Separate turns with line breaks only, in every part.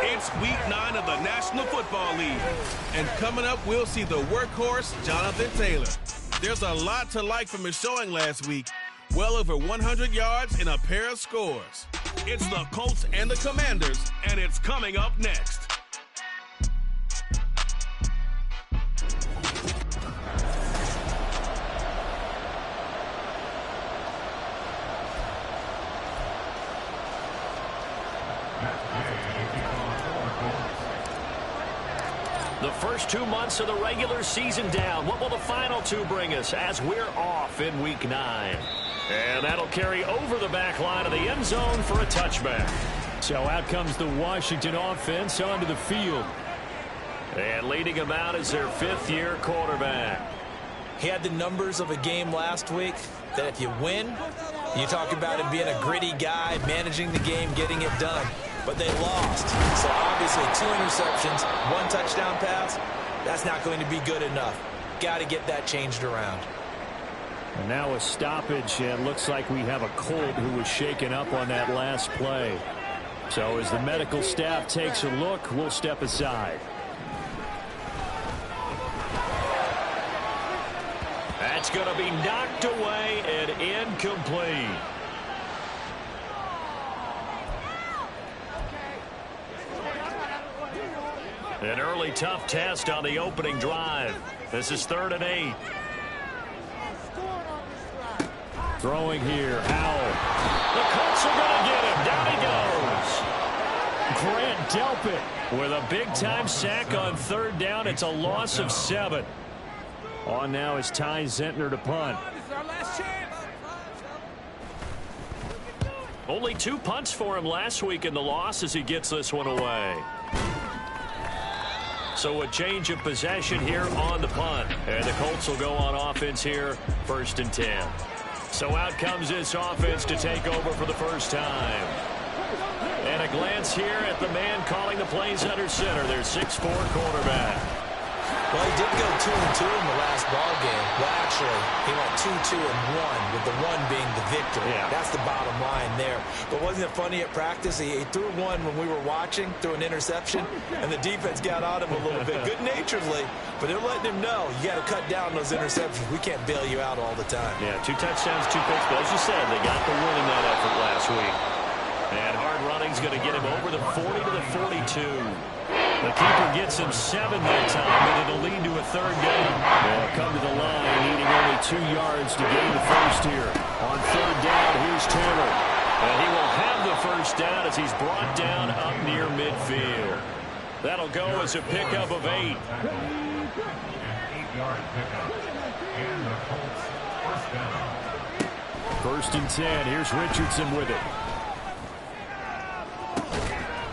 It's week 9 of the National Football League. And coming up, we'll see the workhorse, Jonathan Taylor. There's a lot to like from his showing last week. Well over 100 yards and a pair of scores. It's the Colts and the Commanders, and it's coming up next.
The first 2 months of the regular season down. What will the final 2 bring us as we're off in week 9? And that'll carry over the back line of the end zone for a touchback.
So out comes the Washington offense onto the field.
And leading them out is their 5th-year quarterback.
He had the numbers of a game last week that if you win, you talk about him being a gritty guy, managing the game, getting it done. But they lost. So obviously 2 interceptions, 1 touchdown pass, that's not going to be good enough. Got to get that changed around.
And now a stoppage, and looks like we have a Colt who was shaken up on that last play. So as the medical staff takes a look, we'll step aside.
That's going to be knocked away and incomplete. An early tough test on the opening drive. This is 3rd and 8.
Throwing here, Howell.
The Colts are going to get him. Down he goes.
Grant Delpit with a big-time sack on 3rd down. It's a loss of 7. On now is Ty Zentner to punt.
This is our last chance.
Only 2 punts for him last week in the loss as he gets this one away. So a change of possession here on the punt. And the Colts will go on offense here, 1st and 10. So out comes this offense to take over for the first time. And a glance here at the man calling the plays under center, their 6'4" quarterback.
Well, he did go 2-2 in the last ball game. Well, actually, he went 2-2-1, with the 1 being the victory.
Yeah.
That's the bottom line there. But wasn't it funny at practice? He threw 1 when we were watching, threw an interception, and the defense got on him a little bit, good-naturedly. But they're letting him know, you got to cut down those interceptions. We can't bail you out all the time.
Yeah, 2 touchdowns, 2 picks. But as you said, they got the win in that effort last week. And hard running's going to get him over the 40 to the 42. The keeper gets him 7 that time, and it'll lead to a 3rd down.
They'll come to the line, needing only 2 yards to gain the first here. On 3rd down, here's Taylor.
And he will have the first down as he's brought down up near midfield. That'll go as a pickup of 8.
8-yard pickup. And the Colts first down.
1st and 10, here's Richardson with it.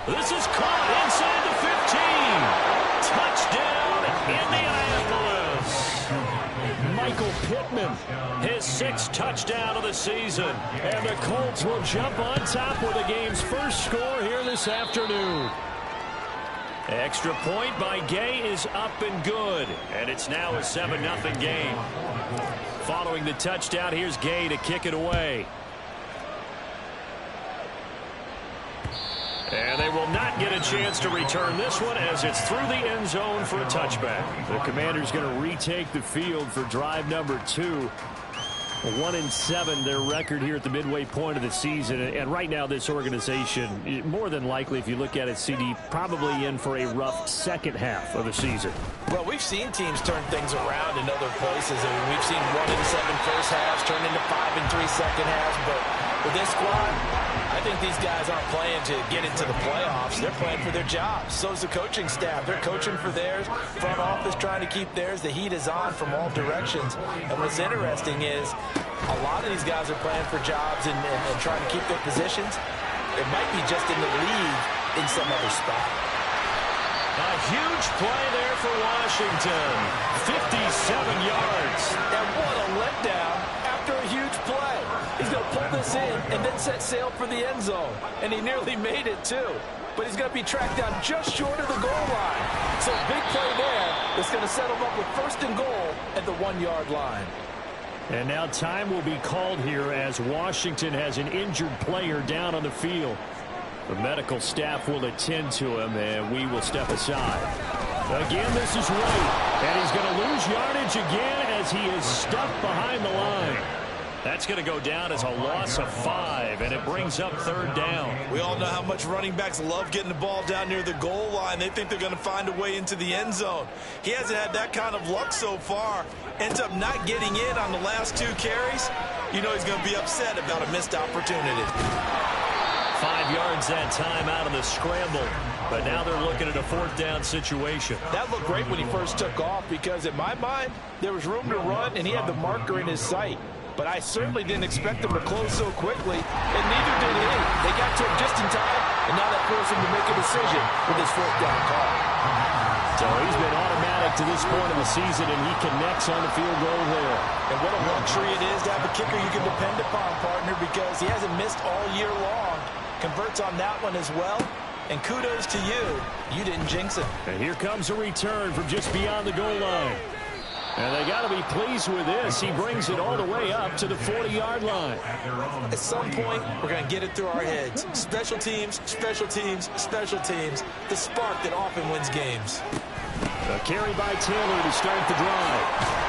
This is caught inside the 15. Touchdown, Indianapolis.
Michael Pittman,
His 6th touchdown of the season.
and the Colts will jump on top with the game's first score here this afternoon.
Extra point by Gay is up and good. And it's now a 7-0 game. Following the touchdown, here's Gay to kick it away. And they will not get a chance to return this one as it's through the end zone for a touchback.
The Commanders going to retake the field for drive number 2. 1-7 their record here at the midway point of the season, and right now this organization, more than likely if you look at it, CD, probably in for a rough second half of the season.
Well, we've seen teams turn things around in other places. I mean, we've seen 1-7 first halves turn into 5-3 second halves, but with this squad, I think these guys aren't playing to get into the playoffs. They're playing for their jobs. So is the coaching staff. They're coaching for theirs. Front office trying to keep theirs. The heat is on from all directions. And what's interesting is a lot of these guys are playing for jobs and trying to keep their positions. It might be just in the league in some other spot.
A huge play there for Washington. 57 yards.
And what a letdown after a huge play. He's going to pull this in and then set sail for the end zone. And he nearly made it, too. But he's going to be tracked down just short of the goal line. So big play there that's going to set him up with 1st and goal at the 1-yard line.
And now time will be called here as Washington has an injured player down on the field. The medical staff will attend to him, and we will step aside. Again, this is White, and he's going to lose yardage again as he is stuck behind the line. That's going to go down as a loss of 5, and it brings up 3rd down.
We all know how much running backs love getting the ball down near the goal line. They think they're going to find a way into the end zone. He hasn't had that kind of luck so far. Ends up not getting in on the last 2 carries. You know he's going to be upset about a missed opportunity.
5 yards that time out of the scramble. But now they're looking at a 4th down situation.
That looked great when he first took off because in my mind, there was room to run and he had the marker in his sight. But I certainly didn't expect him to close so quickly, and neither did he. They got to him just in time, and now that forced him to make a decision with his 4th down call.
So he's been automatic to this point of the season, and he connects on the field goal there.
And what a luxury it is to have a kicker you can depend upon, partner, because he hasn't missed all year long. Converts on that one as well. And kudos to you. You didn't jinx it.
And here comes a return from just beyond the goal line. And they got to be pleased with this. He brings it all the way up to the 40-yard line.
At some point, we're going to get it through our heads. Special teams, special teams, special teams. The spark that often wins games.
A carry by Taylor to start the drive.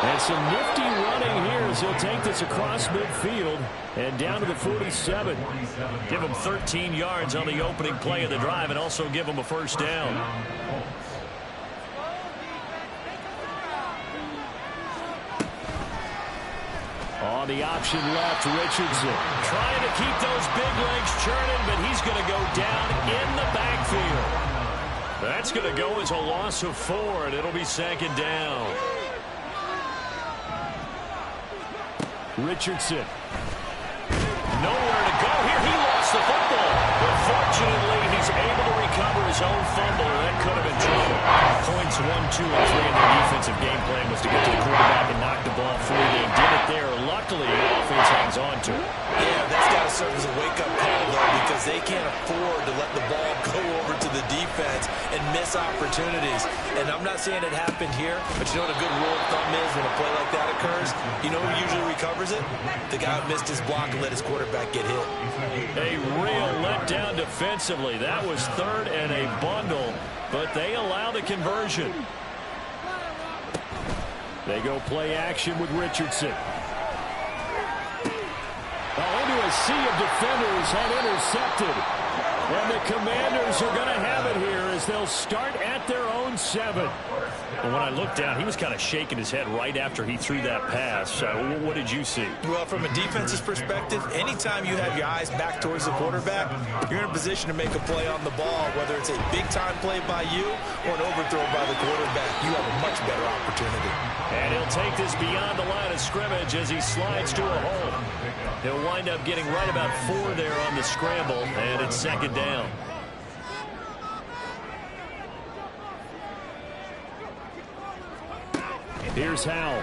And some nifty running here as he'll take this across midfield and down to the 47.
Give him 13 yards on the opening play of the drive and also give him a 1st down.
On the option left, Richardson.
Trying to keep those big legs churning, but he's going to go down in the backfield. That's going to go as a loss of 4, and it'll be 2nd down.
Richardson.
Nowhere to go here. He lost the football. But fortunately, he's able to recover his own fumble. That could have been trouble. Points 1, 2, and 3 in their defensive game plan was to get to the quarterback and knock the ball free. They did it there. Luckily, the offense hangs on to it.
Yeah, that's got to serve as a wake-up call, though, because they can't afford to let the ball go over to the defense and miss opportunities. And I'm not saying it happened here, but you know what a good rule of thumb is when a play like that occurs? You know who usually recovers it? The guy who missed his block and let his quarterback get hit.
A real letdown defensively. That was 3rd and a bundle, but they allow the conversion.
They go play action with Richardson. Into a sea of defenders and intercepted. And the Commanders are going to have it here as they'll start at their own 7.
And when I looked down, he was kind of shaking his head right after he threw that pass. What did you see?
Well, from a defense's perspective, anytime you have your eyes back towards the quarterback, you're in a position to make a play on the ball, whether it's a big-time play by you or an overthrow by the quarterback. You have a much better opportunity.
And he'll take this beyond the line of scrimmage as he slides to a hole. He'll wind up getting right about 4 there on the scramble, and it's 2nd down.
Here's Howell.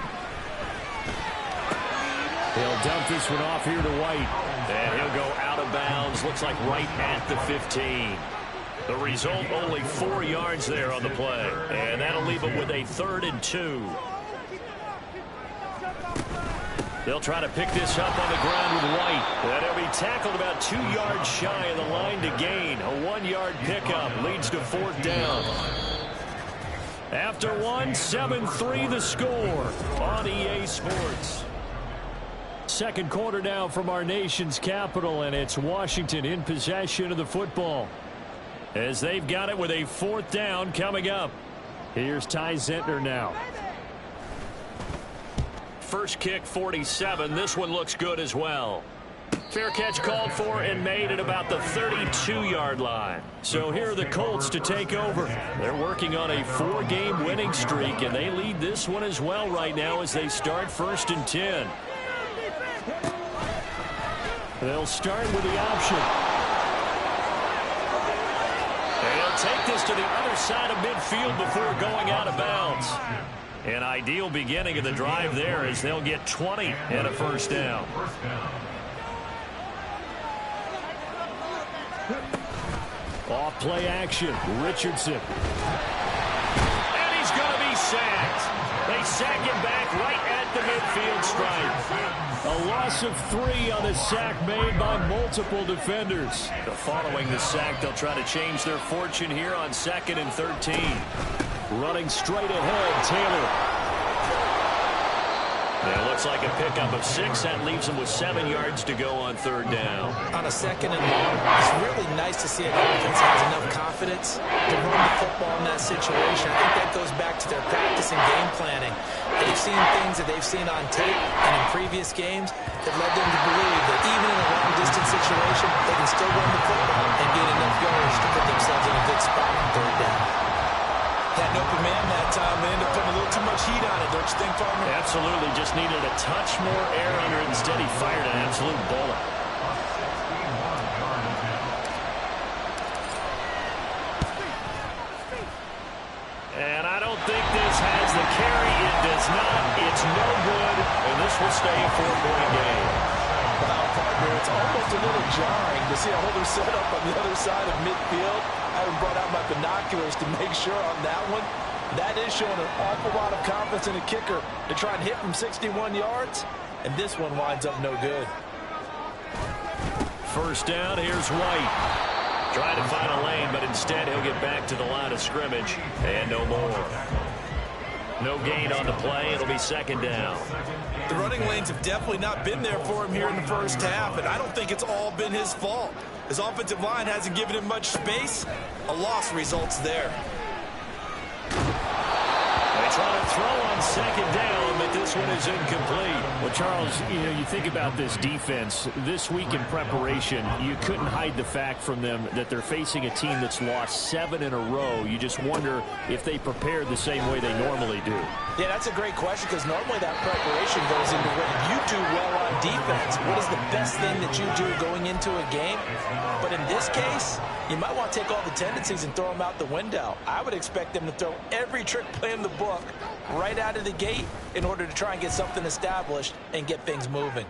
He'll dump this one off here to White.
And he'll go out of bounds. Looks like right at the 15. The result, only 4 yards there on the play. And that'll leave it with a 3rd and 2. They'll try to pick this up on the ground with White. And he'll be tackled about 2 yards shy of the line to gain. A 1-yard pickup leads to 4th down. After 1, 7-3 the score on EA Sports.
Second quarter now from our nation's capital, and it's Washington in possession of the football
as they've got it with a 4th down coming up.
Here's Ty Zentner now.
First kick, 47. This one looks good as well. Fair catch called for and made at about the 32-yard line. So here are the Colts to take over. They're working on a 4-game winning streak, and they lead this one as well right now as they start 1st and 10.
They'll start with the option.
They'll take this to the other side of midfield before going out of bounds. An ideal beginning of the drive there as they'll get 20 and a 1st down.
Off play action, Richardson.
And he's going to be sacked. They sack him back right at the midfield
strike. A loss of 3 on a sack made by multiple defenders.
Following the sack, they'll try to change their fortune here on 2nd and 13.
Running straight ahead, Taylor.
It looks like a pickup of 6. That leaves him with 7 yards to go on 3rd down.
On a 2nd and long, it's really nice to see an offense has enough confidence to run the football in that situation. I think that goes back to their practice and game planning. They've seen things that they've seen on tape and in previous games that led them to believe that even in a long-distance situation, they can still run the football and gain enough yards to put themselves in a good spot on 3rd down. Had an open man that time. They ended up putting a little too much heat on it, don't you think, partner?
Absolutely. Just needed a touch more air under it. Instead, he fired an absolute bullet. And I don't think this has the carry. It does not. It's no good. And this will stay a 4-point game.
Wow, partner, it's almost a little jarring to see a holder set up on the other side of midfield. I haven't brought out my binoculars to make sure on that one. That is showing an awful lot of confidence in a kicker to try and hit from 61 yards. And this one winds up no good.
1st down, here's White. Trying to find a lane, but instead he'll get back to the line of scrimmage. And no more. No gain on the play. It'll be 2nd down.
The running lanes have definitely not been there for him here in the 1st half, and I don't think it's all been his fault. His offensive line hasn't given him much space. A loss results there.
They try to throw on 2nd down, but this one is incomplete.
Well, Charles, you think about this defense. This week in preparation, you couldn't hide the fact from them that they're facing a team that's lost 7 in a row. You just wonder if they prepared the same way they normally do.
Yeah, that's a great question, because normally that preparation goes into what you do well on defense. What is the best thing that you do going into a game? But in this case, you might want to take all the tendencies and throw them out the window. I would expect them to throw every trick play in the book right out of the gate in order to try and get something established and get things moving.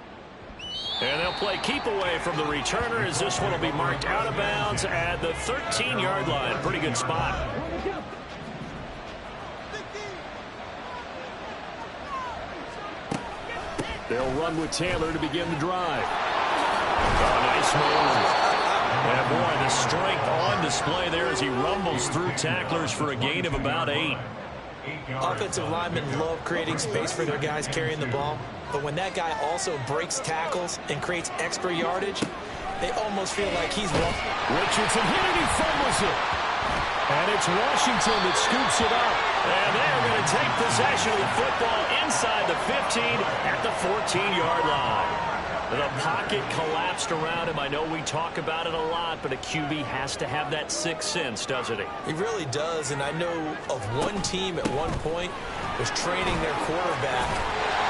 And they'll play keep away from the returner, as this one will be marked out of bounds at the 13-yard line. Pretty good spot.
They'll run with Taylor to begin the drive.
Oh, nice move. And boy, the strength on display there as he rumbles through tacklers for a gain of about 8.
Offensive linemen love creating space for their guys carrying the ball, but when that guy also breaks tackles and creates extra yardage, they almost feel like he's won.
Richardson hit it, he fumbles it. And it's Washington that scoops it up.
And they're going to take possession of the football inside the 15 at the 14-yard line. The pocket collapsed around him. I know we talk about it a lot, but a QB has to have that sixth sense, doesn't he?
He really does, and I know of one team at one point was training their quarterback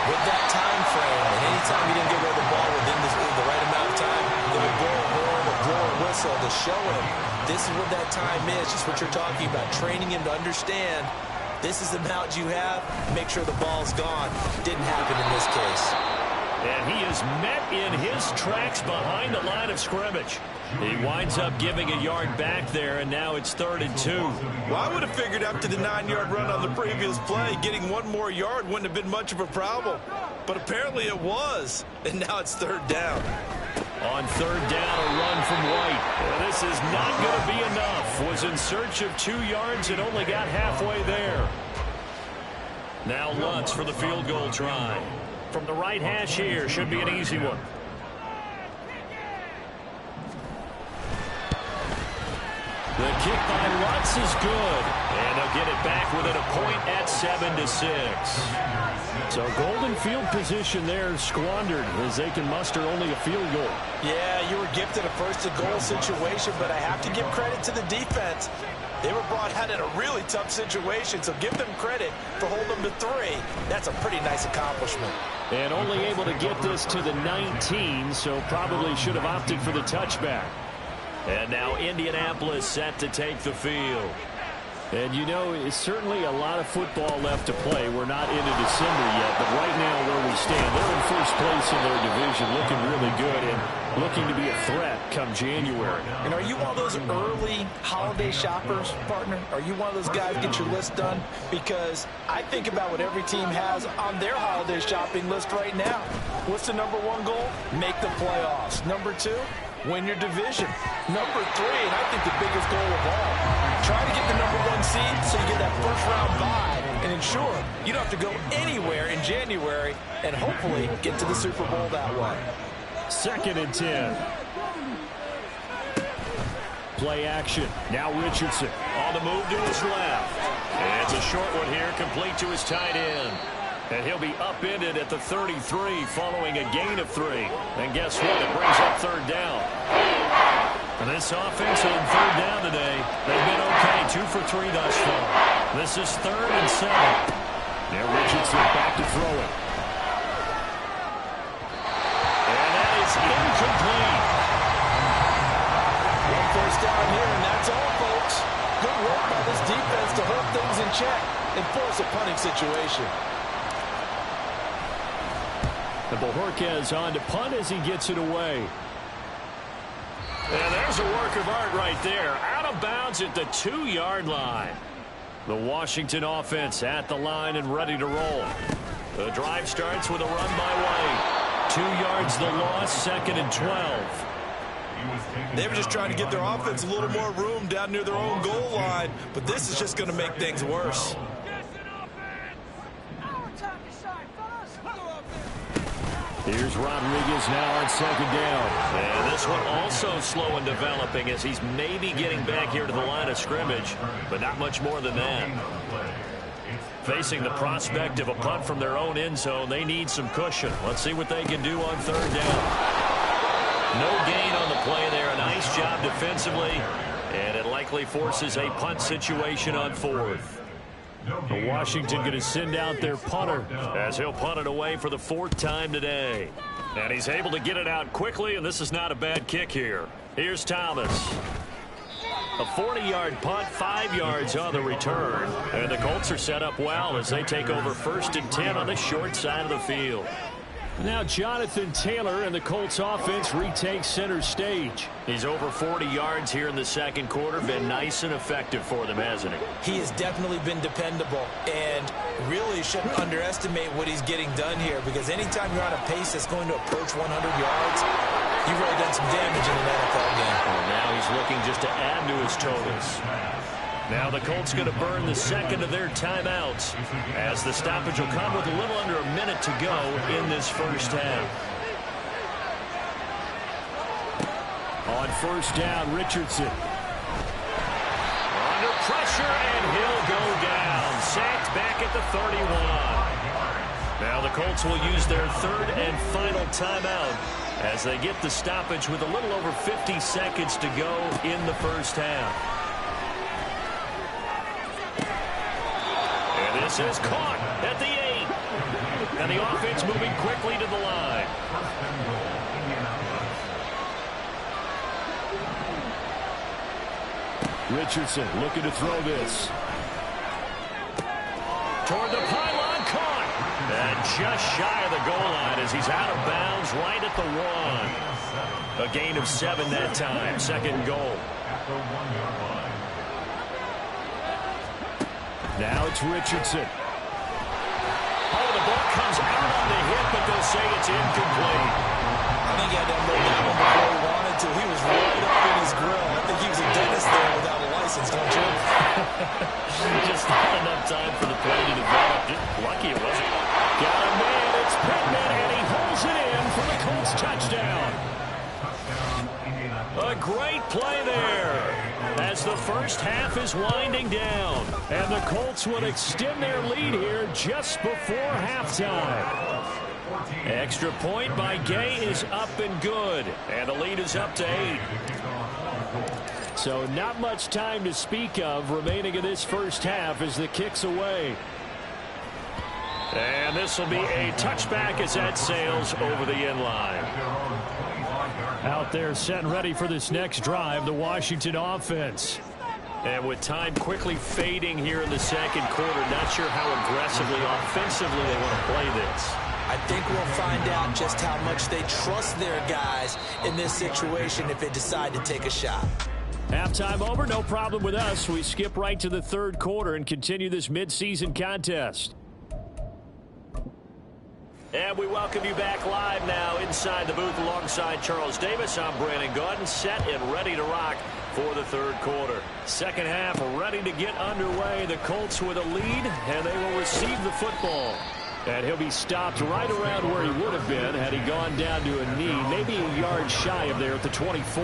with that time frame, and anytime he didn't get rid of the ball within the right amount of time, they would blow a horn or blow a whistle to show him this is what that time is, just what you're talking about, training him to understand this is the amount you have, make sure the ball's gone. Didn't happen in this case.
And he is met in his tracks behind the line of scrimmage. He winds up giving a yard back there, and now it's 3rd and 2.
Well, I would have figured after the 9-yard run on the previous play, getting one more yard wouldn't have been much of a problem. But apparently it was, and now it's 3rd down.
On 3rd down, a run from White. Well, this is not going to be enough. Was in search of 2 yards and only got halfway there. Now Lutz for the field goal try. From the right hash here, should be an easy one. The kick by Lutz is good. And they'll get it back within a point at 7-6.
So golden field position there squandered as they can muster only a field goal.
Yeah, you were gifted a first-to-goal situation, but I have to give credit to the defense. They were brought out in a really tough situation, so give them credit for holding them to 3. That's a pretty nice accomplishment.
And only able to get this to the 19, so probably should have opted for the touchback.
And now Indianapolis set to take the field.
And you know, it's certainly a lot of football left to play. We're not into December yet, but right now where we stand, they're in first place in their division, looking really good and looking to be a threat come January.
And are you one of those early holiday shoppers, partner? Are you one of those guys get your list done? Because I think about what every team has on their holiday shopping list right now. What's the number one goal? Make the playoffs. Number two, win your division. Number three, and I think the biggest goal of all, try to get the number one seed so you get that first round bye and ensure you don't have to go anywhere in January and hopefully get to the Super Bowl that way.
2nd and 10. Play action. Now Richardson
On the move to his left. And it's a short one here, complete to his tight end. And he'll be upended at the 33 following a gain of 3. And guess what? It brings up 3rd down. And this offense on 3rd down today, they've been okay, 2 for 3 thus far. This is 3rd and 7.
Now Richardson back to throw it.
And that is incomplete.
One first down here, and that's all, folks. Good work by this defense to hold things in check and force a punting situation.
And Bojorquez on to punt as he gets it away.
And there's a work of art right there. Out of bounds at the 2-yard line. The Washington offense at the line and ready to roll. The drive starts with a run by White. 2 yards the loss, 2nd and 12.
They were just trying to get their offense a little more room down near their own goal line, but this is just going to make things worse.
Here's Rodriguez now on 2nd down.
And this one also slow in developing as he's maybe getting back here to the line of scrimmage, but not much more than that. Facing the prospect of a punt from their own end zone, they need some cushion. Let's see what they can do on 3rd down. No gain on the play there. A nice job defensively, and it likely forces a punt situation on 4th.
Washington going to send out their punter
as he'll punt it away for the 4th time today. And he's able to get it out quickly, and this is not a bad kick here. Here's Thomas. A 40-yard punt, 5 yards on the return. And the Colts are set up well as they take over 1st and 10 on the short side of the field.
Now Jonathan Taylor and the Colts offense retakes center stage.
He's over 40 yards here in the 2nd quarter. Been nice and effective for them, hasn't he?
He has definitely been dependable and really shouldn't underestimate what he's getting done here, because anytime you're on a pace that's going to approach 100 yards, you've really done some damage in an NFL game.
Well, now he's looking just to add to his totals. Now the Colts going to burn the 2nd of their timeouts as the stoppage will come with a little under a minute to go in this 1st half.
On 1st down, Richardson.
Under pressure, and he'll go down. Sacked back at the 31. Now the Colts will use their 3rd and final timeout as they get the stoppage with a little over 50 seconds to go in the 1st half. This is caught at the 8. And the offense moving quickly to the line.
Richardson looking to throw this.
Toward the pylon, caught. And just shy of the goal line as he's out of bounds right at the 1. A gain of 7 that time. 2nd goal.
Now it's Richardson.
Oh, the ball comes out on the hip, but they'll say it's incomplete.
I think he had to unload that one before he wanted to. He was right up in his grill. I think he was a dentist there without a license, don't you?
Just not enough time for the play to develop. Just lucky it wasn't.
Got a man. It's Pittman, and he holds it in for the Colts touchdown.
A great play there as the 1st half is winding down.
And the Colts will extend their lead here just before halftime.
Extra point by Gay is up and good. And the lead is up to 8.
So not much time to speak of remaining in this 1st half as the kick's away.
And this will be a touchback as that sails over the end line.
Out there set and ready for this next drive, the Washington offense.
And with time quickly fading here in the 2nd quarter, not sure how aggressively, offensively they want to play this.
I think we'll find out just how much they trust their guys in this situation if they decide to take a shot.
Halftime over, no problem with us. We skip right to the third quarter and continue this midseason contest. And we welcome you back live now inside the booth alongside Charles Davis. I'm Brandon Gaudin, set and ready to rock for the third quarter. Second half ready to get underway. The Colts with a lead, and they will receive the football. And he'll be stopped right around where he would have been had he gone down to a knee, maybe a yard shy of there at the 24.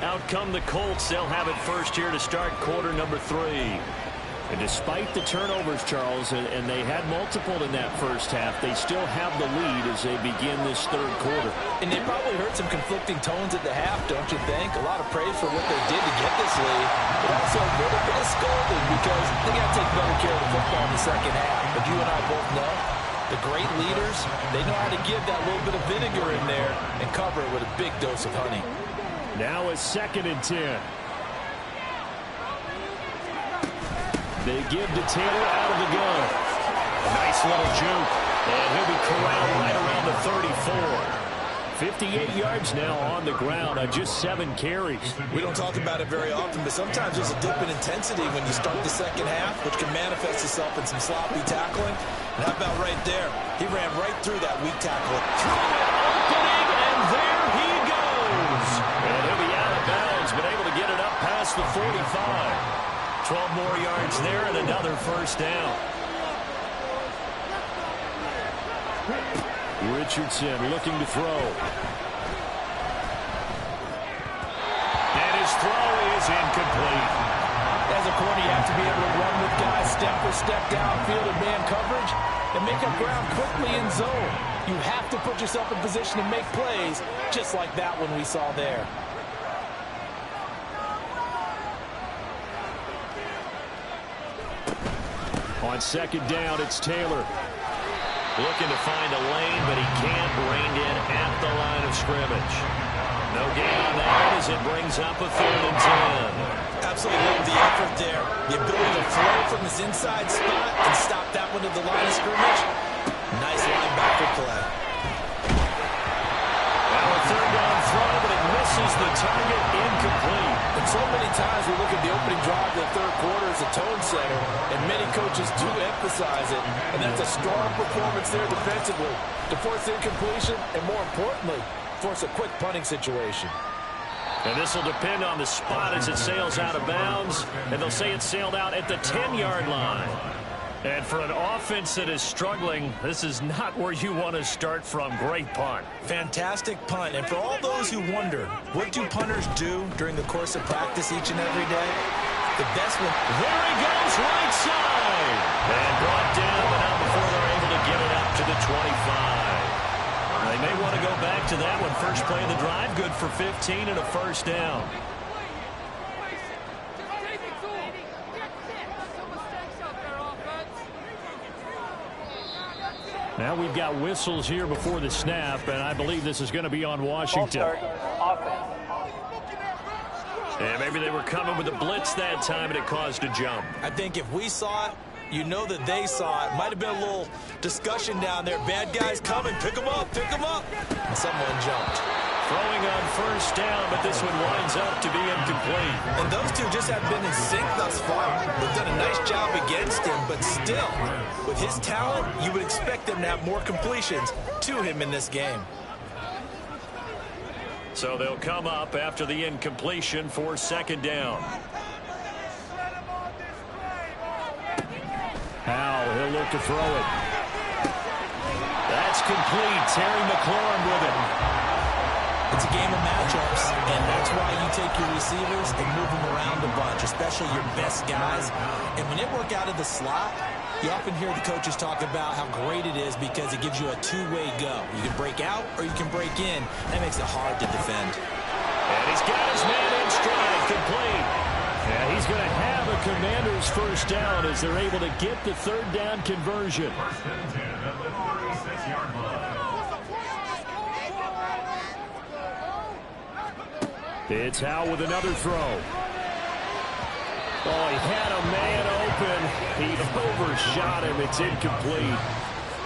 Out come the Colts. They'll have it first here to start quarter number 3. And despite the turnovers, Charles, and they had multiple in that first half, they still have the lead as they begin this third quarter.
And they probably heard some conflicting tones at the half, don't you think? A lot of praise for what they did to get this lead, but also a little bit of scolding because they got to take better care of the football in the second half. But you and I both know the great leaders, they know how to give that little bit of vinegar in there and cover it with a big dose of honey.
Now a 2nd and 10. They give to Taylor out of the gun. A nice little juke. And he'll be corralled right around the 34. 58 yards now on the ground on just 7 carries.
We don't talk about it very often, but sometimes there's a dip in intensity when you start the second half, which can manifest itself in some sloppy tackling. And how about right there? He ran right through that weak tackle.
Opening, and there he goes. And he'll be out of bounds, but able to get it up past the 45. 12 more yards there and another first down. Richardson looking to throw. And his throw is incomplete.
As a corner, you have to be able to run with guys step for step downfield in man coverage and make up ground quickly in zone. You have to put yourself in position to make plays just like that one we saw there.
On second down, it's Taylor. Looking to find a lane, but he can't. Reined in at the line of scrimmage. No gain on that as it brings up a 3rd and 10.
Absolutely love the effort there. The ability to flow from his inside spot and stop that one at the line of scrimmage. Nice linebacker play.
Now a 3rd down throw, but it misses the target. Incomplete.
And so many times we look at the opening drive of the third quarter as a tone setter, and many coaches do emphasize it. And that's a strong performance there defensively to force incompletion and, more importantly, force a quick punting situation.
And this will depend on the spot as it sails out of bounds. And they'll say it sailed out at the 10-yard line. And for an offense that is struggling, this is not where you want to start from. Great punt.
Fantastic punt. And for all those who wonder, what do punters do during the course of practice each and every day? The best one.
There he goes, right side. And brought down, but not before they're able to get it up to the 25. They may want to go back to that one. First play of the drive, good for 15 and a first down. Now we've got whistles here before the snap, and I believe this is going to be on Washington. And maybe they were coming with a blitz that time, and it caused a jump.
I think if we saw it, you know that they saw it. Might have been a little discussion down there. Bad guys coming. Pick them up. Pick them up. And someone jumped.
Throwing on first down, but this one winds up to be incomplete.
And those two just have been in sync thus far. They've done a nice job against him, but still, with his talent, you would expect them to have more completions to him in this game.
So they'll come up after the incompletion for second down. Howell, he'll look to throw it. That's complete. Terry McLaurin with it.
It's a game of matchups, and that's why you take your receivers and move them around a bunch, especially your best guys. And when they work out of the slot, you often hear the coaches talk about how great it is because it gives you a two-way go. You can break out or you can break in. That makes it hard to defend.
And he's got his man in stride, complete. And he's going to have a Commander's first down as they're able to get the third down conversion.
First and 10 at the 46-yard line.
It's Howell with another throw. Oh, he had a man open. He overshot him. It's incomplete.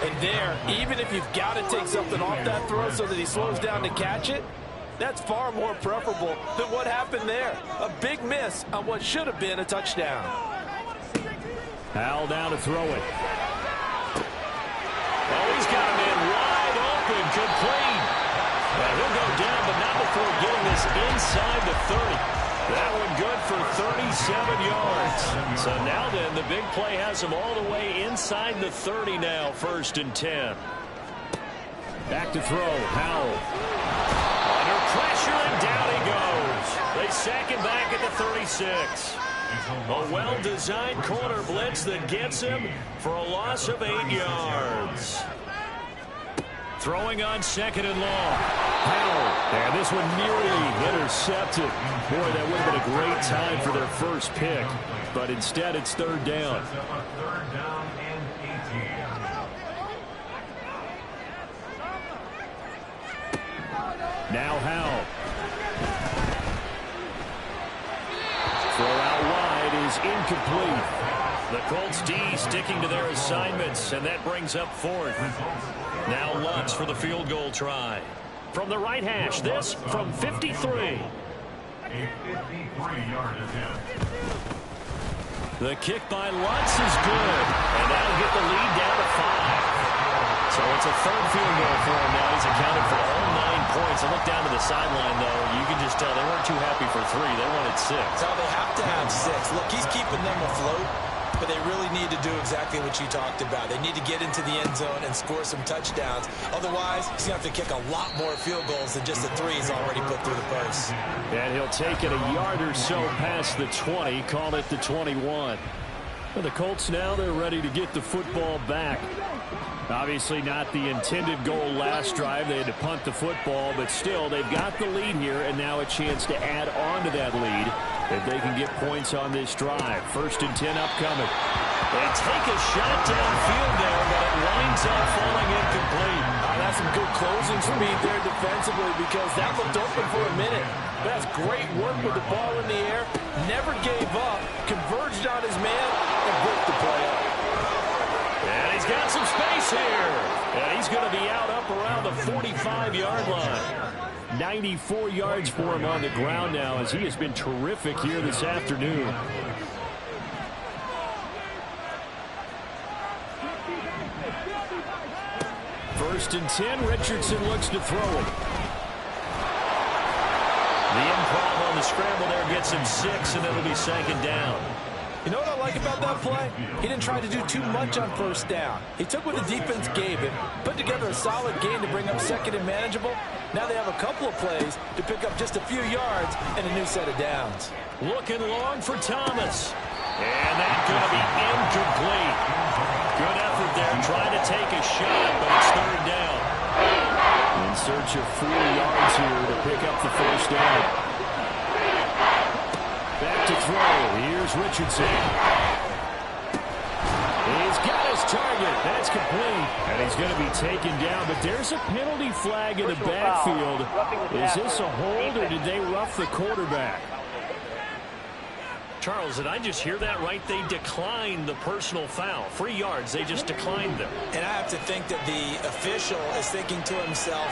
And there, even if you've got to take something off that throw so that he slows down to catch it, that's far more preferable than what happened there. A big miss on what should have been a touchdown.
Howell down to throw it. Oh, he's got a man wide open, complete. Well, he'll go down, but not before getting this inside the 30. That one good for 37 yards. So now then, the big play has him all the way inside the 30 now, 1st and 10. Back to throw, Howell. Under pressure, and down he goes. They sack him back at the 36. A well-designed corner blitz that gets him for a loss of 8 yards. Throwing on 2nd and long. Howell. And this one nearly intercepted. Boy, that would have been a great time for their first pick. But instead, it's 3rd down.
Third down and 18.
Now Howell. Throw out wide is incomplete. The Colts D sticking to their assignments, and that brings up 4th. Now Lutz for the field goal try. From the right hash, this from 53.
A 53-yard attempt.
The kick by Lutz is good, and that'll get the lead down to 5. So it's a 3rd field goal for him now. He's accounted for all 9 points. I look down to the sideline, though. You can just tell they weren't too happy for 3. They wanted 6.
So they have to have 6. Look, he's keeping them afloat, but they really need to do exactly what you talked about. They need to get into the end zone and score some touchdowns. Otherwise, he's going to have to kick a lot more field goals than just the 3 he's already put through the post.
And he'll take it a yard or so past the 20, call it the 21. For the Colts now, they're ready to get the football back. Obviously not the intended goal last drive. They had to punt the football, but still, they've got the lead here, and now a chance to add on to that lead if they can get points on this drive. 1st and 10 upcoming. They take a shot downfield there, but it winds up falling incomplete.
That's some good closing speed there defensively, because that looked open for a minute. That's great work with the ball in the air. Never gave up, converged on his man, and broke the play up.
And he's got some space here. And he's going to be out up around the 45-yard line. 94 yards for him on the ground now, as he has been terrific here this afternoon. First and 10, Richardson looks to throw it. The improv on the scramble there gets him 6, and it'll be 2nd down.
You know what I like about that play? He didn't try to do too much on 1st down. He took what the defense gave him, put together a solid game to bring up 2nd and manageable. Now they have a couple of plays to pick up just a few yards and a new set of downs.
Looking long for Thomas. And that's going to be incomplete. Good effort there, trying to take a shot, but it's 3rd down. In search of 4 yards here to pick up the 1st down. Back to throw. Here's Richardson. He's got his target. That's complete. And he's going to be taken down. But there's a penalty flag in the backfield. Is this a hold, or did they rough the quarterback? Charles, did I just hear that right? They declined the personal foul. 3 yards. They just declined them.
And I have to think that the official is thinking to himself,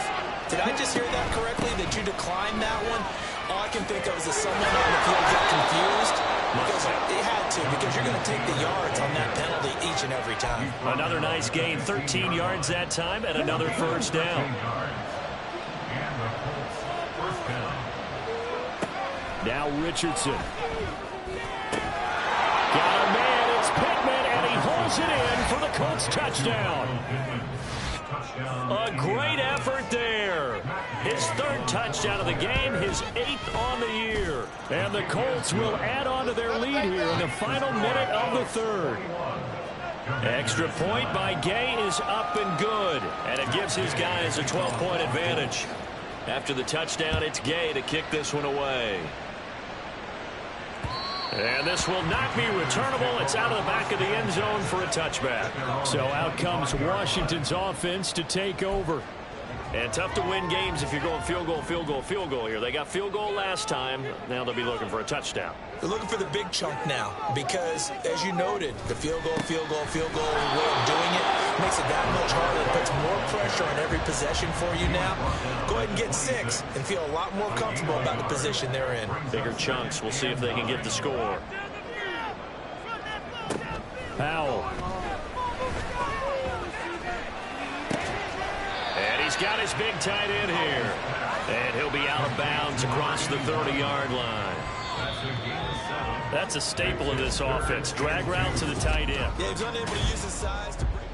did I just hear that correctly, that you declined that one? All I can think of is that someone on the field got confused, because they had to, because you're going to take the yards on that penalty each and every time.
Another nice gain, 13 yards that time, and another 1st down.
And the Colts first down.
Now Richardson. Got a man, it's Pittman, and he holds it in for the Colts touchdown. A great effort there. His 3rd touchdown of the game, his 8th on the year. And the Colts will add on to their lead here in the final minute of the 3rd. Extra point by Gay is up and good, and it gives his guys a 12-point advantage. After the touchdown, it's Gay to kick this one away. And this will not be returnable. It's out of the back of the end zone for a touchback. So out comes Washington's offense to take over.
And tough to win games if you're going field goal, field goal, field goal here. They got field goal last time. Now they'll be looking for a touchdown.
They're looking for the big chunk now because, as you noted, the field goal, field goal, field goal way of doing it makes it that much harder. It puts more pressure on every possession for you now. Go ahead and get 6 and feel a lot more comfortable about the position they're in.
Bigger chunks. We'll see if they can get the score.
Powell.
And he's got his big tight end here. And he'll be out of bounds across the 30-yard line. That's a staple of this offense. Drag route to the tight end.
Yeah, he's unable to use his size to break.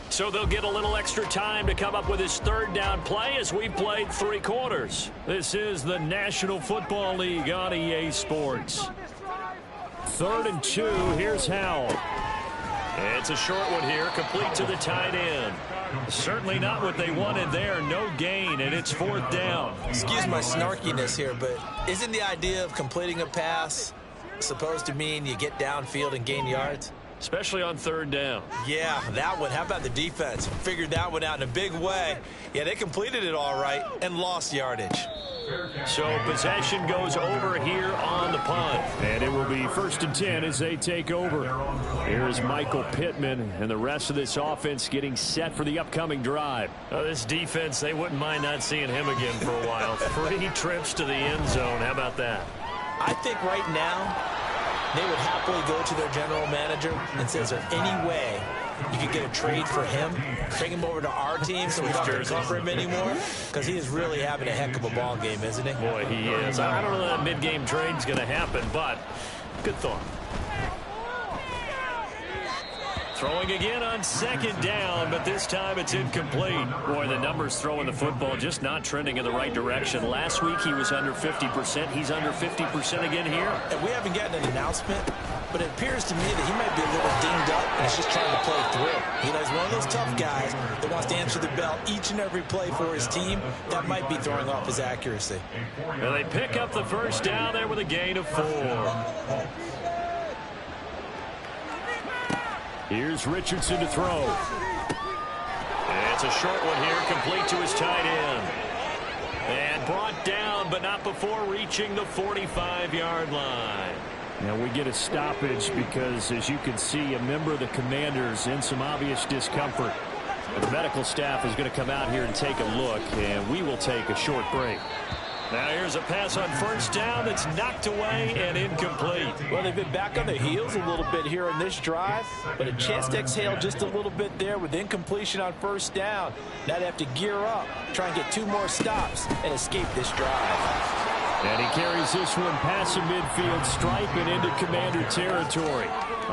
So they'll get a little extra time to come up with his third down play as we've played 3 quarters.
This is the National Football League on EA Sports. 3rd and 2. Here's Howell.
It's a short one here, complete to the tight end.
Certainly not what they wanted there. No gain, and it's 4th down.
Excuse my snarkiness here, but isn't the idea of completing a pass supposed to mean you get downfield and gain yards?
Especially on 3rd down.
Yeah, that one. How about the defense? Figured that one out in a big way. Yeah, they completed it all right and lost yardage.
So possession goes over here on the punt.
And it will be 1st and 10 as they take over. Here's Michael Pittman and the rest of this offense getting set for the upcoming drive.
This defense, they wouldn't mind not seeing him again for a while. 3 trips to the end zone. How about that?
I think right now they would happily go to their general manager and say, is there any way you could get a trade for him, bring him over to our team so we don't have to cover him anymore? Because he is really having a heck of a ball game, isn't he?
Boy, he is. I don't know that mid-game trade's going to happen, but good thought. Throwing again on 2nd down, but this time it's incomplete. Boy, the numbers throwing the football just not trending in the right direction. Last week he was under 50%. He's under 50% again here.
And we haven't gotten an announcement, but it appears to me that he might be a little dinged up and is just trying to play through. He's one of those tough guys that wants to answer the bell each and every play for his team. That might be throwing off his accuracy.
And they pick up the 1st down there with a gain of 4.
Here's Richardson to throw.
It's a short one here, complete to his tight end. And brought down, but not before reaching the 45-yard line.
Now we get a stoppage because, as you can see, a member of the Commanders in some obvious discomfort. And the medical staff is going to come out here and take a look, and we will take a short break.
Now here's a pass on 1st down that's knocked away and incomplete.
Well, they've been back on their heels a little bit here on this drive, but a chance to exhale just a little bit there with incompletion on 1st down. Now they have to gear up, try and get 2 more stops and escape this drive.
And he carries this one past the midfield stripe and into Commander territory.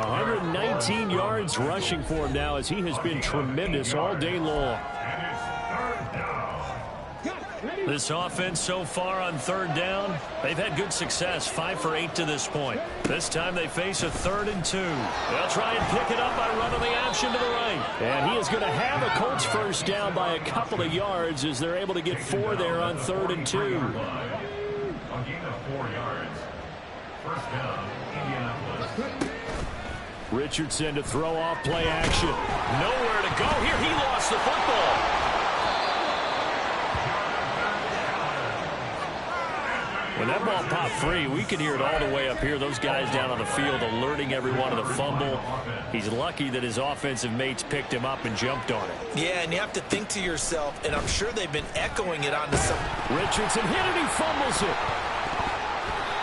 119 yards rushing for him now as he has been tremendous all day long.
This offense so far on 3rd down, they've had good success, 5 for 8 to this point. This time they face a 3rd and 2. They'll try and pick it up by running the option to the right.
And he is going to have a Colts 1st down by a couple of yards as they're able to get 4 there on 3rd and 2.
A gain of 4 yards. 1st down, Indianapolis.
Richardson to throw off play action.
Nowhere to go here. He lost the football.
When that ball popped free, we could hear it all the way up here. Those guys down on the field alerting everyone of the fumble. He's lucky that his offensive mates picked him up and jumped on it.
Yeah, and you have to think to yourself, and I'm sure they've been echoing it onto some.
Richardson hit it, he fumbles it.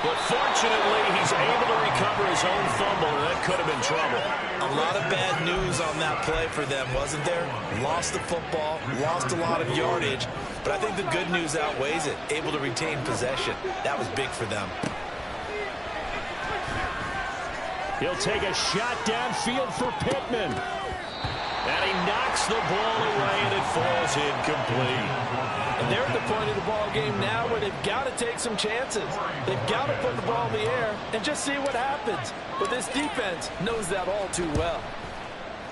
But fortunately, he's able to recover his own fumble, and that could have been trouble.
A lot of bad news on that play for them, wasn't there? Lost the football, lost a lot of yardage, but I think the good news outweighs it. Able to retain possession. That was big for them.
He'll take a shot downfield for Pittman.
And he knocks the ball away, and it falls incomplete.
And they're at the point of the ball game now where they've got to take some chances. They've got to put the ball in the air and just see what happens. But this defense knows that all too well.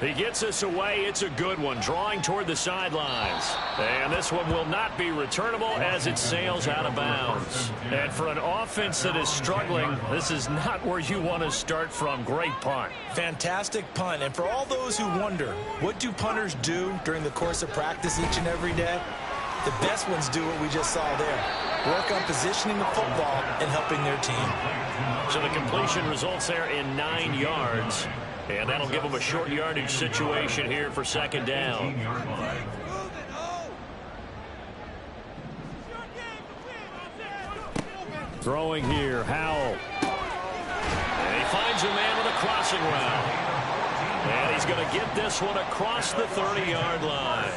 He gets us away. It's a good one, drawing toward the sidelines. And this one will not be returnable as it sails out of bounds. And for an offense that is struggling, this is not where you want to start from. Great punt.
Fantastic punt. And for all those who wonder, what do punters do during the course of practice each and every day? The best ones do what we just saw there. Work on positioning the football and helping their team.
So the completion results there in 9 yards. And that'll give them a short yardage situation here for second down.
Throwing here, Howell.
And he finds a man with a crossing route. And he's going to get this one across the 30-yard line.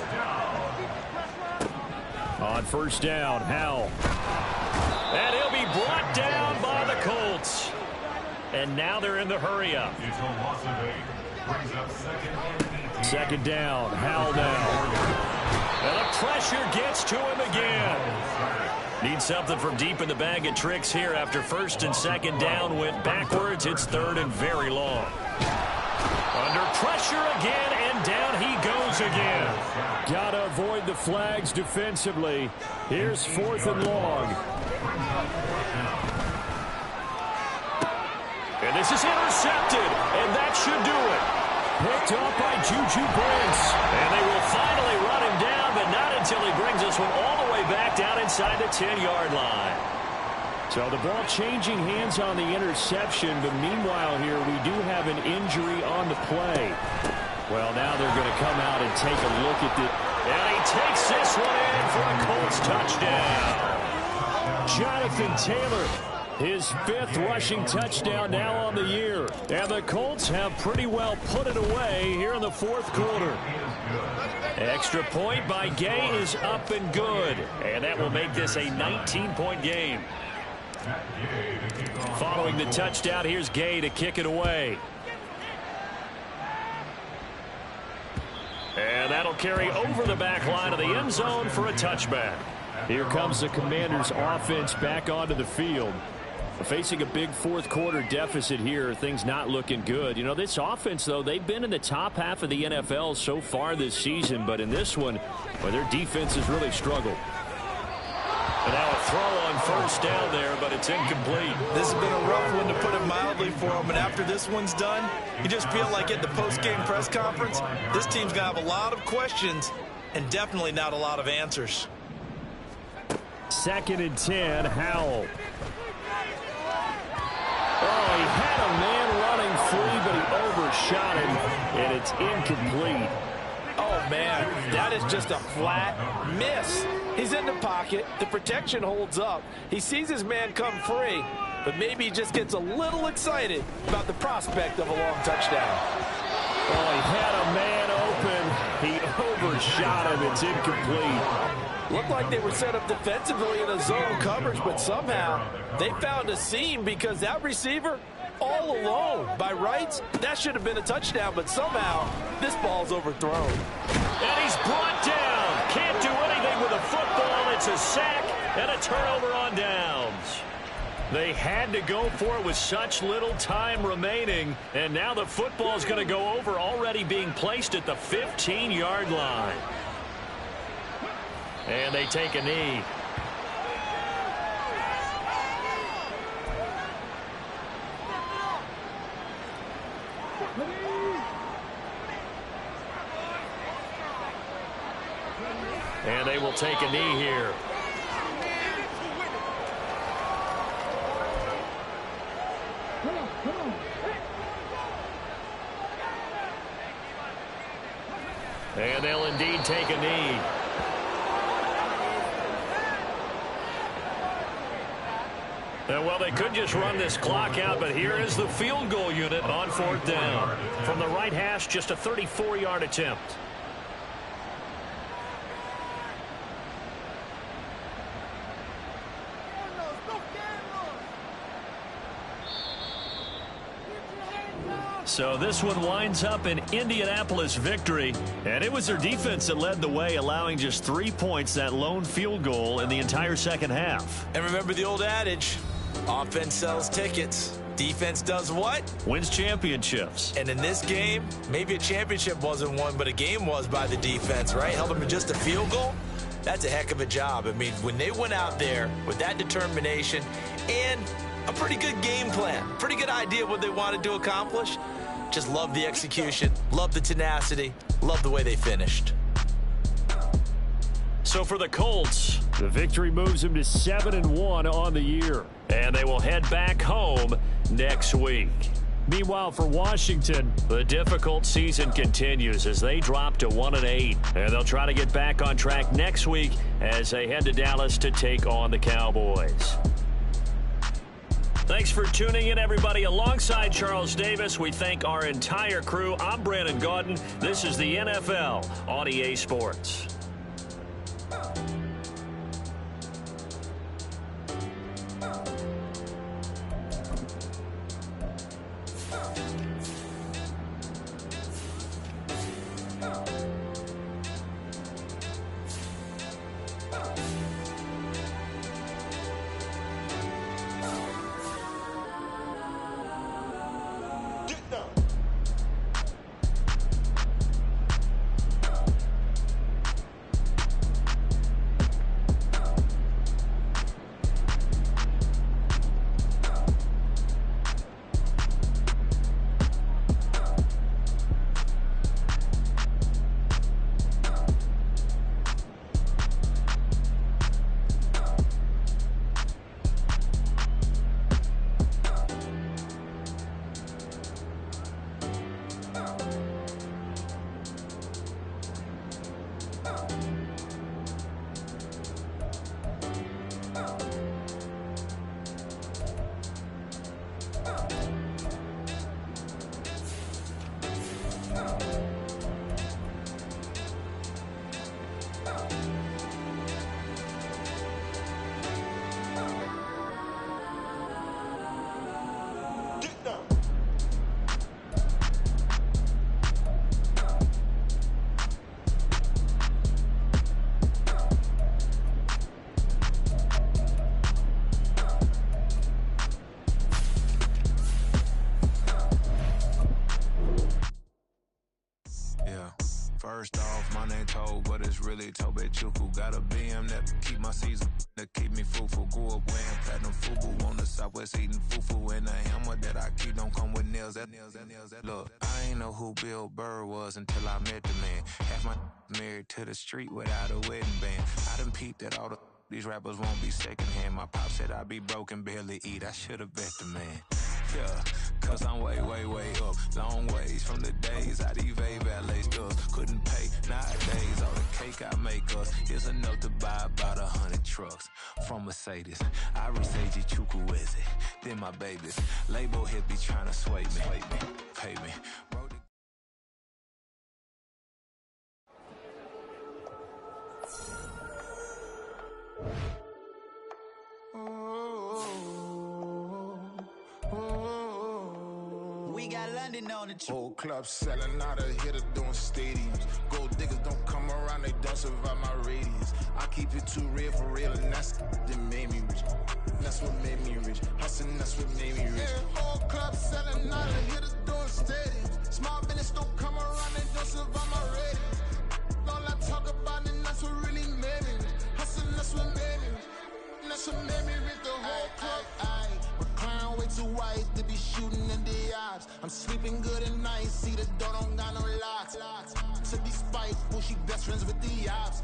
On first down, Howell.
And he'll be brought down by the Colts. And now they're in the hurry-up.
Second down, Howell now.
And the pressure gets to him again. Need something from deep in the bag of tricks here after first and second down went backwards. It's third and very long. Under pressure again, and down he goes again.
Gotta avoid the flags defensively. Here's fourth and long.
And this is intercepted, and that should do it.
Picked up by Juju Brents.
And they will finally run him down, but not until he brings this one all the way back down inside the 10-yard line.
So the ball changing hands on the interception, but meanwhile here we do have an injury on the play. Well, now they're going to come out and take a look at the...
And he takes this one in for a Colts touchdown.
Jonathan Taylor, his 5th rushing touchdown now on the year. And the Colts have pretty well put it away here in the 4th quarter.
Extra point by Gay is up and good. And that will make this a 19-point game. Following the touchdown, here's Gay to kick it away. And that'll carry over the back line of the end zone for a touchback.
Here comes the Commanders' offense back onto the field. Facing a big 4th quarter deficit here, things not looking good. You know, this offense, though, they've been in the top half of the NFL so far this season, but in this one, well, their defense has really struggled.
And now a throw on first down there, but it's incomplete.
This has been a rough one, to put it mildly, for them. And after this one's done, you just feel like at the post-game press conference, this team's going to have a lot of questions and definitely not a lot of answers.
2nd and 10, Howell. Oh, he had a man running free, but he overshot him, and it's incomplete.
Oh, man, that is just a flat miss. He's in the pocket. The protection holds up. He sees his man come free, but maybe he just gets a little excited about the prospect of a long touchdown.
Oh, he had a man open. He overshot him. It's incomplete.
Looked like they were set up defensively in a zone coverage, but somehow they found a seam because that receiver all alone. By rights, that should have been a touchdown, but somehow this ball's overthrown.
And he's brought down. Can't do anything with a football. It's a sack and a turnover on downs. They had to go for it with such little time remaining, and now the football's going to go over, already being placed at the 15-yard line. And they take a knee. And they will take a knee here. And they'll indeed take a knee. Well, they could just run this clock out, but here is the field goal unit on 4th down. From the right hash, just a 34-yard attempt. So this one winds up an Indianapolis victory, and it was their defense that led the way, allowing just 3 points, that lone field goal in the entire second half.
And remember the old adage, offense sells tickets. Defense does what?
Wins championships.
And in this game, maybe a championship wasn't won, but a game was by the defense, right? Held them to just a field goal. That's a heck of a job. I mean, when they went out there with that determination and a pretty good game plan, pretty good idea of what they wanted to accomplish, just love the execution, love the tenacity, love the way they finished.
So for the Colts,
the victory moves them to 7-1 on the year.
And they will head back home next week.
Meanwhile, for Washington,
the difficult season continues as they drop to 1-8. And they'll try to get back on track next week as they head to Dallas to take on the Cowboys. Thanks for tuning in, everybody. Alongside Charles Davis, we thank our entire crew. I'm Brandon Gaudin. This is the NFL on EA Sports.
First off, my name Toad, but it's really Tobe Chuku. Got a BM that keep my season, that keep me fruitful. Grew up wearing platinum fubu on the Southwest, eating fufu. And the hammer that I keep don't come with nails. Look, I ain't know who Bill Burr was until I met the man. Half my married to the street without a wedding band. I done peeped that all these rappers won't be secondhand. My pop said I'd be broke and barely eat. I should've bet the man. Yeah, cause I'm way, way, way up. Long ways from the days I evade valet stuff. Couldn't pay nowadays. All the cake I make us is enough to buy about 100 trucks from Mercedes. I resage Chukwueze, then my babies. Label hit be trying to sway me, pay me.
We got London on the trip.
Old clubs selling out of hitter doing stadiums. Gold diggers don't come around, they don't survive my radius. I keep it too real for real, and that's that made me rich. That's what made me rich. Hustling, that's what made me rich. Yeah, old clubs selling out of hitters doing stadiums. Small business don't come around, they don't survive my radius. All I talk about, and that's what really made me rich. Hustling, that's what made me rich. That's what made me rich. The whole club. Recline way too white to be shooting in the eyes. I'm sleeping good at night. See the door don't got no locks. To be spiteful, she best friends with the ops.